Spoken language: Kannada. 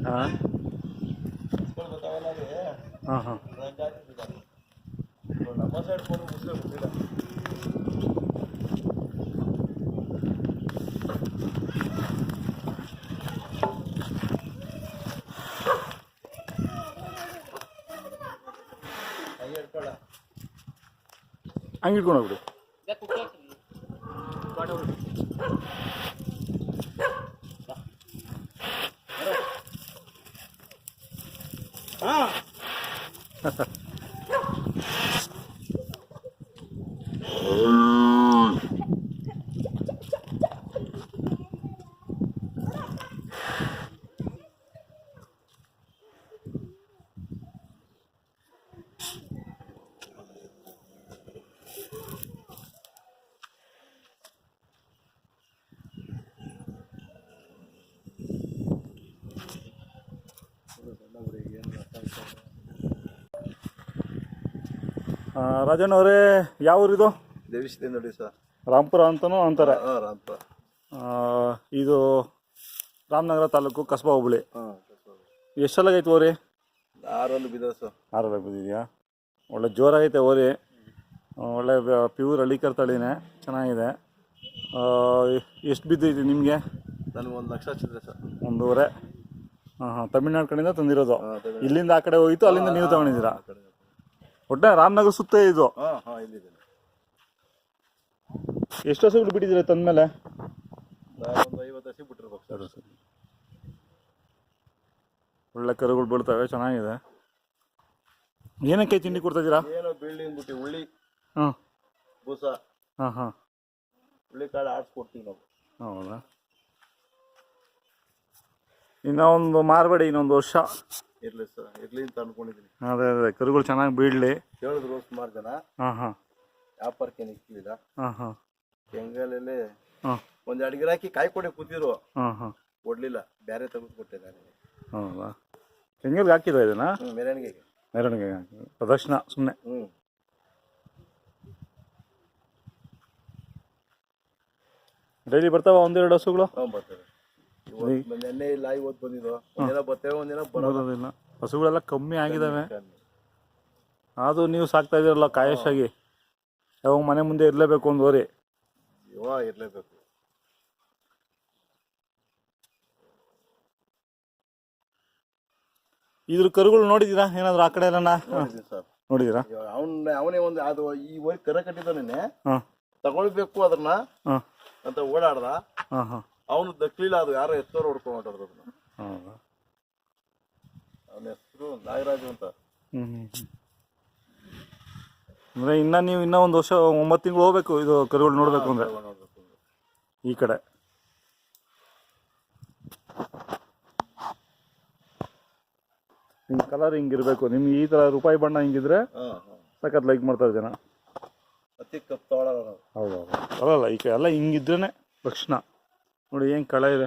ಹಾಂ ಹಾಂ ಹಾಂ ಹಂಗೆ ಇಟ್ಕೊಂಡು ಹೋಗ್ಬಿಡಿ. ರಾಜಣ್ಣ ಅವರೇ, ಯಾವ ಊರಿದು? ದೇವಿಶ್ರೀ ನೋಡಿ ಸರ್. ರಾಂಪುರ ಅಂತನೂ ಅಂತಾರೆ. ರಾಂಪುರ. ಇದು ರಾಮನಗರ ತಾಲೂಕು, ಕಸಬಾ ಹೋಬಳಿ. ಎಷ್ಟೆಲ್ಲಾಗೈತೆ ಓರಿ? 6 ಬಿದ್ದ ಸರ್. 6 ಬಿದ್ದಿದೆಯಾ? ಒಳ್ಳೆ ಜೋರಾಗೈತೆ ಓರಿ. ಒಳ್ಳೆ ಪ್ಯೂರ್ ಹಳ್ಳಿಕರ್ ತಳಿನೇ, ಚೆನ್ನಾಗಿದೆ. ಎಷ್ಟು ಬಿದ್ದೈತಿ ನಿಮಗೆ? ನನಗೆ 1 ಲಕ್ಷ ಹಚ್ಚಿದೆ ಸರ್. 1.5. ಹಾಂ ಹಾಂ. ತಮಿಳ್ನಾಡು ಕಡೆಯಿಂದ ತಂದಿರೋದು? ಇಲ್ಲಿಂದ ಆ ಕಡೆ ಹೋಗಿತ್ತು, ಅಲ್ಲಿಂದ ನೀವು ತಗೊಂಡಿದ್ದೀರಾ? ಒಟ್ಟೆ ರಾಮನಗರ ಸುತ್ತ ಇದು? ಎಷ್ಟು ಹಸುಗಳು ಬಿಟ್ಟಿದ್ದೀರಾ ತಂದ್ಮೇಲೆ? 50 ಹಸಿ ಬಿಟ್ಟಿರ್ಬೇಕು ಸರ್. ಒಳ್ಳೆ ಕರುಗಳು ಬೀಳ್ತವೆ, ಚೆನ್ನಾಗಿದೆ. ಏನಕ್ಕೆ ತಿಂಡಿ ಕೊಡ್ತಾ ಇದ್ದೀರಾ? ಏನೋ ಬಿಲ್ಡಿಂಗ್ ಬಿಟ್ಟು ಉಳ್ಳಿ, ಹಾಂ, ಬೂಸ, ಹಾಂ ಹಾಂ, ಹುಳ್ಳಿ ಕಾಳು ಆಡಿಸ್ಕೊಡ್ತೀವಿ ನಾವು. ಹೌದಾ? ಇನ್ನೂ ಒಂದು ಮಾರಬೇಡಿ, ಇನ್ನೊಂದು ವರ್ಷ ಇರಲಿ ಸರ್, ಇರಲಿ ಅಂತ ಅನ್ಕೊಂಡಿದ್ದೀನಿ. ಅದೇ ಅದೇ, ಕರುಗಳು ಚೆನ್ನಾಗಿ ಬೀಳಲಿ. ಹೇಳಿದ್ರು ಸುಮಾರು ಜನ. ಹಾಂ ಹಾಂ. ವ್ಯಾಪಾರಕ್ಕೆ ನಿಕ್ಲಿಲ್ಲ. ಹಾಂ ಹಾಂ. ಕೆಂಗಲಲ್ಲಿ ಹಾಂ, 1-2 ಗಿಡ ಹಾಕಿ ಕಾಯಿ ಕೊಡಿ ಕೂತಿದ್ರು. ಹಾಂ ಹಾಂ. ಕೊಡ್ಲಿಲ್ಲ, ಬೇರೆ ತೆಗೆದುಕೊಟ್ಟೆ ನಾನು. ಹೌದಾ? ಹೆಂಗೆ ಹಾಕಿದ ಇದನ್ನ? ಮೆರವಣಿಗೆಗೆ. ಮೆರವಣಿಗೆ ಪ್ರದರ್ಶನ ಸುಮ್ಮನೆ. ಡೈಲಿ ಬರ್ತಾವ 1-2 ಹಸುಗಳು? ಬರ್ತವೆ. ನೆನ್ನೆ ಇಲ್ಲ, ಇವತ್ತು ಬಂದಿದ್ದು. ಒಂದಿನ ಬರ್ತೇವೆ, ಒಂದಿನ ಬರೋದಿಲ್ಲ. ಹಸುಗಳೆಲ್ಲ ಕಮ್ಮಿ ಆಗಿದ್ದಾವೆ. ಅದು ನೀವು ಸಾಕ್ತಾ ಇದ್ದೀರಲ್ಲ ಕಾಯಶಾಗಿ, ಯಾವಾಗ ಮನೆ ಮುಂದೆ ಇರಲೇಬೇಕು ಒಂದು ಓರಿ. ಇರಲೇಬೇಕು. ಇದ್ರ ಕರುಗಳು ನೋಡಿದ್ದೀರಾ ಏನಾದ್ರು ಆ ಕಡೆ ಎಲ್ಲ? ನೋಡಿದ್ದೀರಾ? ಅವನೇ ಒಂದು ಅದು ಈ ಓರಿ ಕರ ಕಟ್ಟಿದ್ದಾನೆ, ತಗೊಳ್ಬೇಕು ಅದನ್ನ ಅಂತ ಓಡಾಡ್ದ. ಅವನು ದಕ್ಲಿಲ್ಲ, ಅದು ಯಾರೋ ಎತ್ತೋರು ಹೊಡ್ಕೊಂಡು ಹೊಂಟೋದ್ರು ಅದನ್ನ. ಅವನ ಹೆಸರು ನಾಗರಾಜು ಅಂತ. ಅಂದ್ರೆ ಇನ್ನೂ ಒಂದು ವರ್ಷ 9 ತಿಂಗಳು ಹೋಗ್ಬೇಕು ಇದು ಕರುಗಳು ನೋಡ್ಬೇಕು ಅಂದ್ರೆ ಈ ಕಡೆ. ನಿಮ್ ಕಲರ್ ಹಿಂಗಿರ್ಬೇಕು, ನಿಮ್ಗೆ ಈ ತರ ರೂಪಾಯಿ ಬಣ್ಣ ಹಿಂಗಿದ್ರೆ ಸಖತ್ ಲೈಕ್ ಮಾಡ್ತಾರೆ ಜನ. ಹೌದೌದು. ಅಲ್ಲಲ್ಲ, ಈ ಕಡೆ ಎಲ್ಲ ಹಿಂಗಿದ್ರೇನೆ ಲಕ್ಷಣ. ನೋಡಿ ಹೆಂಗ್ ಕಳೆ ಇದೆ.